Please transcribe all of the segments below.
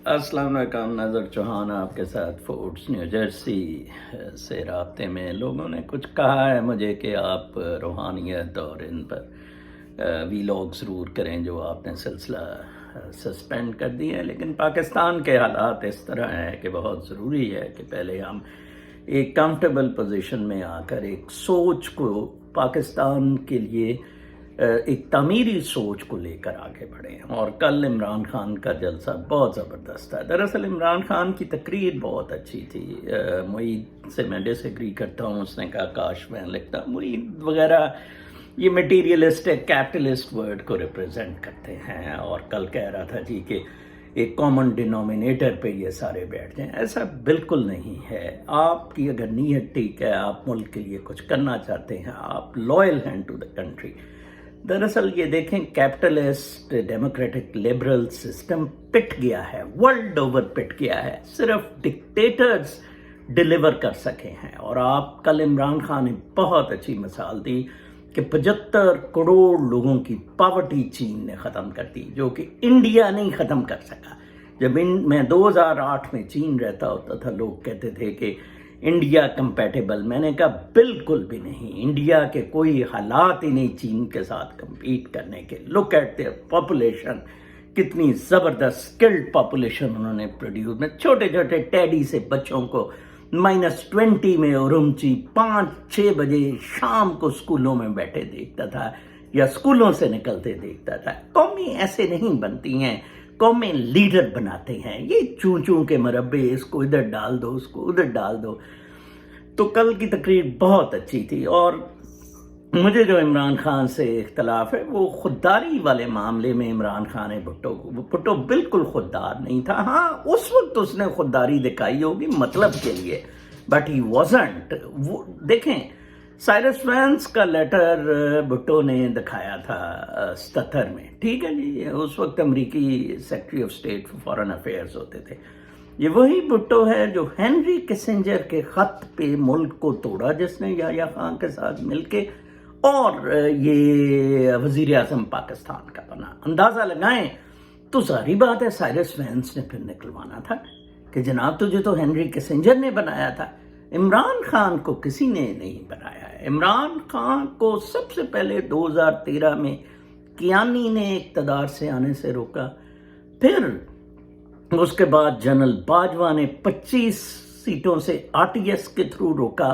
السلام علیکم، نظر چوہان آپ کے ساتھ فورٹس نیو جرسی سے رابطے میں لوگوں نے کچھ کہا ہے مجھے کہ آپ روحانیت اور ان پر ویلاگ ضرور کریں جو آپ نے سلسلہ سسپینڈ کر دیا ہے، لیکن پاکستان کے حالات اس طرح ہیں کہ بہت ضروری ہے کہ پہلے ہم ایک کمفرٹیبل پوزیشن میں آ کر ایک سوچ کو پاکستان کے لیے ایک تعمیری سوچ کو لے کر آگے بڑھیں۔ اور کل عمران خان کا جلسہ بہت زبردست تھا۔ دراصل عمران خان کی تقریر بہت اچھی تھی۔ معید سے میں ڈس ایگری کرتا ہوں، اس نے کہا کاش میں لکھتا۔ معید وغیرہ یہ میٹیریلسٹک کیپٹلسٹ ورڈ کو ریپرزینٹ کرتے ہیں، اور کل کہہ رہا تھا جی کہ ایک کامن ڈینومینیٹر پہ یہ سارے بیٹھ جائیں۔ ایسا بالکل نہیں ہے۔ آپ کی اگر نیت ٹھیک ہے، آپ ملک کے لیے کچھ کرنا چاہتے ہیں، آپ لوئل ہیں ٹو دا کنٹری۔ دراصل یہ دیکھیں، کیپٹلسٹ ڈیموکریٹک لبرل سسٹم پٹ گیا ہے، ورلڈ اوور پٹ گیا ہے، صرف ڈکٹیٹرز ڈیلیور کر سکے ہیں۔ اور آپ کل عمران خان نے بہت اچھی مثال دی کہ 75 کروڑ لوگوں کی پاورٹی چین نے ختم کر دی، جو کہ انڈیا نہیں ختم کر سکا۔ جب میں 2008 میں چین رہتا ہوتا تھا، لوگ کہتے تھے کہ انڈیا کمپیٹیبل، میں نے کہا بالکل بھی نہیں، انڈیا کے کوئی حالات ہی نہیں چین کے ساتھ کمپیٹ کرنے کے۔ لک ایٹ دیئر پاپولیشن، کتنی زبردست اسکلڈ پاپولیشن انہوں نے پروڈیوس۔ میں چھوٹے چھوٹے ٹیڈی سے بچوں کو -20 میں اورمچی 5-6 بجے شام کو اسکولوں میں بیٹھے دیکھتا تھا، یا اسکولوں سے نکلتے دیکھتا تھا۔ قومیں ایسے نہیں بنتی ہیں، قومیں لیڈر بناتے ہیں۔ یہ چوں چوں کے مربے، اس کو ادھر ڈال دو، اس کو ادھر ڈال دو۔ تو کل کی تقریر بہت اچھی تھی، اور مجھے جو عمران خان سے اختلاف ہے وہ خودداری والے معاملے میں۔ عمران خان بھٹو بالکل خوددار نہیں تھا۔ ہاں، اس وقت اس نے خودداری دکھائی ہوگی مطلب کے لیے، بٹ ہی wasn't۔ وہ دیکھیں، سائرس وینس کا لیٹر بھٹو نے دکھایا تھا 77 میں، ٹھیک ہے جی، اس وقت امریکی secretary of state foreign affairs ہوتے تھے۔ یہ وہی بھٹو ہے جو ہینری کسنجر کے خط پہ ملک کو توڑا، جس نے یحییٰ خان کے ساتھ مل کے، اور یہ وزیر اعظم پاکستان کا بنا۔ اندازہ لگائیں تو ظاہری بات ہے سائرس وینس نے پھر نکلوانا تھا کہ جناب تجھے تو ہینری کسنجر نے بنایا تھا، عمران خان کو کسی نے نہیں بنایا ہے۔ عمران خان کو سب سے پہلے 2013 میں کیانی نے اقتدار سے آنے سے روکا، پھر اس کے بعد جنرل باجوہ نے 25 سیٹوں سے RTS کے تھرو روکا،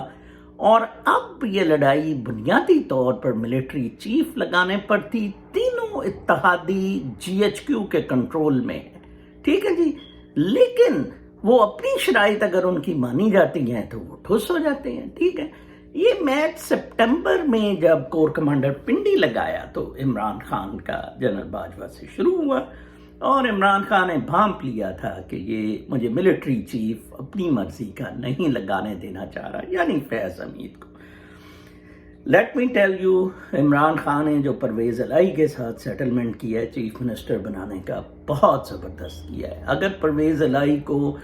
اور اب یہ لڑائی بنیادی طور پر ملٹری چیف لگانے پر تھی۔ تینوں اتحادی GHQ کے کنٹرول میں ہے، ٹھیک ہے جی، لیکن وہ اپنی شرائط اگر ان کی مانی جاتی ہیں تو وہ ٹھوس ہو جاتے ہیں، ٹھیک ہے۔ یہ میچ سپٹمبر میں جب کور کمانڈر پنڈی لگایا تو عمران خان کا جنرل باجوہ سے شروع ہوا، اور عمران خان نے بھانپ لیا تھا کہ یہ مجھے ملٹری چیف اپنی مرضی کا نہیں لگانے دینا چاہ رہا، یعنی فیض حمید کو۔ Let me tell you, Imran Khan نے جو پرویز الہی کے ساتھ سیٹلمنٹ کیا ہے چیف منسٹر بنانے کا، بہت زبردست کیا ہے۔ اگر پرویز الہی کو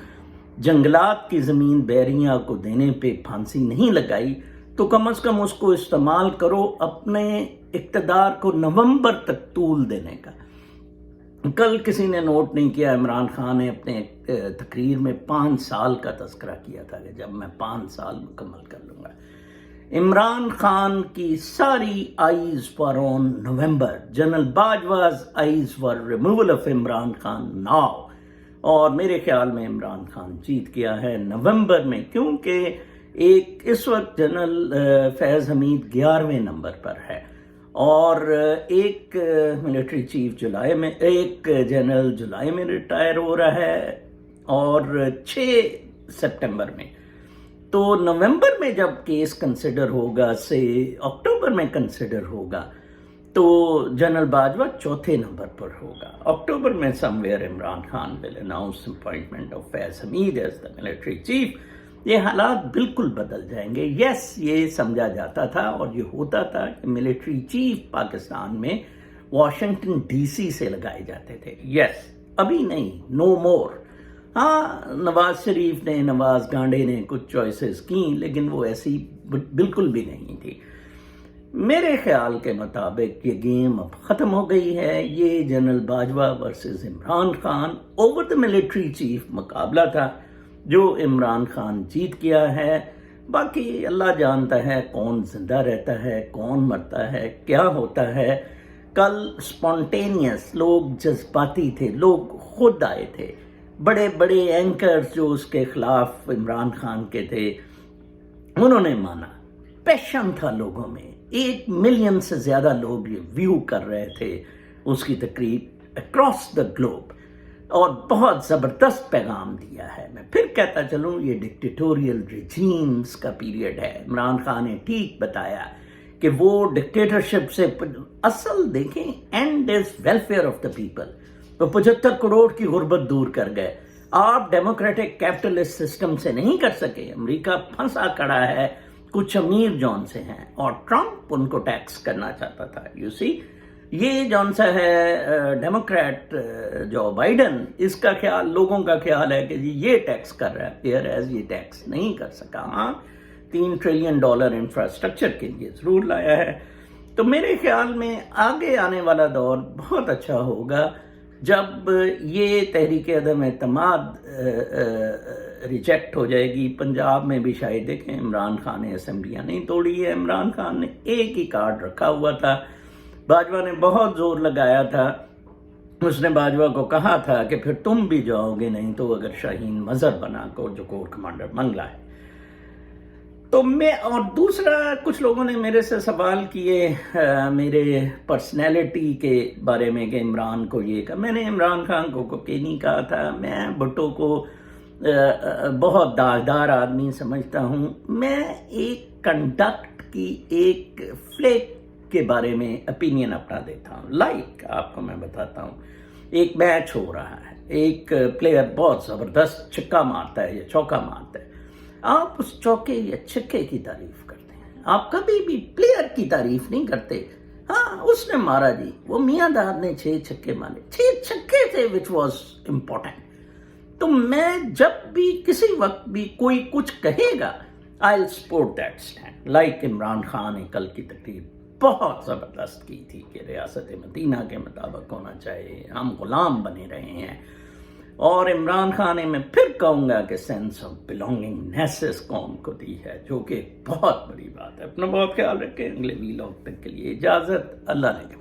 جنگلات کی زمین بیریا کو دینے پہ پھانسی نہیں لگائی تو کم از کم اس کو استعمال کرو اپنے اقتدار کو نومبر تک طول دینے کا۔ کل کسی نے نوٹ نہیں کیا، عمران خان نے اپنے تقریر میں 5 سال کا تذکرہ کیا تھا کہ جب میں 5 سال مکمل کر لوں گا۔ عمران خان کی ساری eyes for on November, General Bajwa's eyes for removal of Imran Khan now, اور میرے خیال میں عمران خان جیت گیا ہے نومبر میں، کیونکہ ایک اس وقت جنرل فیض حمید 11ویں نمبر پر ہے، اور ایک ملٹری چیف جولائی میں، ایک جنرل جولائی میں ریٹائر ہو رہا ہے، اور 6 سپٹمبر میں۔ تو نومبر میں جب کیس کنسیڈر ہوگا سے اکتوبر میں کنسیڈر ہوگا، تو جنرل باجوہ 4تھے نمبر پر ہوگا۔ اکتوبر میں somewhere Imran Khan will announce appointment of Faiz Hamid as the military chief. یہ حالات بالکل بدل جائیں گے۔ یس، یہ سمجھا جاتا تھا اور یہ ہوتا تھا کہ ملٹری چیف پاکستان میں واشنگٹن DC سے لگائے جاتے تھے۔ یس، ابھی نہیں، نو مور۔ ہاں، نواز شریف نے، نواز گانڈے نے کچھ چوائسز کی، لیکن وہ ایسی بالکل بھی نہیں تھی۔ میرے خیال کے مطابق یہ گیم اب ختم ہو گئی ہے. یہ general Bajwa versus Imran Khan over the military chief مقابلہ تھا جو عمران خان جیت گیا ہے. باقی اللہ جانتا ہے کون زندہ رہتا ہے، کون مرتا ہے، کیا ہوتا ہے. کل سپونٹینیس، لوگ جذباتی تھے، لوگ خود آئے تھے. بڑے بڑے اینکرز جو اس کے خلاف عمران خان کے تھے انہوں نے مانا. پیشن تھا لوگوں میں. 8 ملین سے زیادہ لوگ یہ ویو کر رہے تھے اس کی تقریب اکراس دا گلوب، اور بہت زبردست پیغام دیا ہے. میں پھر کہتا چلوں یہ ڈکٹیٹوریل ریجیمز کا پیریڈ ہے. عمران خان نے ٹھیک بتایا کہ وہ ڈکٹیٹرشپ سے اصل دیکھیں and is welfare of the people. تو 75 کروڑ کی غربت دور کر گئے. آپ ڈیموکریٹک کیپٹلسٹ سسٹم سے نہیں کر سکے. امریکہ پھنسا کڑا ہے کچھ امیر جون سے ہیں، اور ٹرمپ ان کو ٹیکس کرنا چاہتا تھا. یو سی یہ جون سا ہے ڈیموکریٹ جو بائیڈن، اس کا خیال، لوگوں کا خیال ہے کہ جی یہ ٹیکس کر رہا ہے، پیئر ایز یہ ٹیکس نہیں کر سکا. ہاں $3 ٹریلین انفراسٹرکچر کے لیے ضرور لایا ہے. تو میرے خیال میں آگے آنے والا دور بہت اچھا ہوگا جب یہ تحریک عدم اعتماد ریجیکٹ ہو جائے گی. پنجاب میں بھی شاید دیکھیں عمران خان نے اسمبلیاں نہیں توڑی ہے. عمران خان نے ایک ہی کارڈ رکھا ہوا تھا. باجوہ نے بہت زور لگایا تھا. اس نے باجوہ کو کہا تھا کہ پھر تم بھی جاؤ گے، نہیں تو اگر شاہین مظہر بنا کو جو کور کمانڈر منگلا ہے. تو میں، اور دوسرا کچھ لوگوں نے میرے سے سوال کیے میرے پرسنالٹی کے بارے میں کہ عمران کو یہ کہا. میں نے عمران خان کو نہیں کہا تھا. میں بھٹو کو بہت داغدار آدمی سمجھتا ہوں. میں ایک کنڈکٹ کی ایک فلیک کے بارے میں اپینین اپنا دیتا ہوں. لائک آپ کو میں بتاتا ہوں، ایک میچ ہو رہا ہے، ایک پلیئر بہت زبردست چھکا مارتا ہے یا چوکا مارتا ہے. آپ اس چوکے یا چھکے کی تعریف کرتے ہیں، آپ کبھی بھی پلیئر کی تعریف نہیں کرتے. ہاں اس نے مارا جی، وہ میاں داد نے 6 چھکے مارے، 6 چھکے تھے which was important. تو میں جب بھی کسی وقت بھی کوئی کچھ کہے گا I'll support that stand. Like Imran Khan نے کل کی تقریر بہت زبردست کی تھی کہ ریاست مدینہ کے مطابق ہونا چاہیے، ہم غلام بنے رہے ہیں. اور عمران خان نے میں پھر کہوں گا کہ سینس آف بلونگنگنیس اس قوم کو دی ہے، جو کہ بہت بڑی بات ہے. اپنا بہت خیال رکھیں. اگلے ویلاگ تک کے لیے اجازت. اللہ نے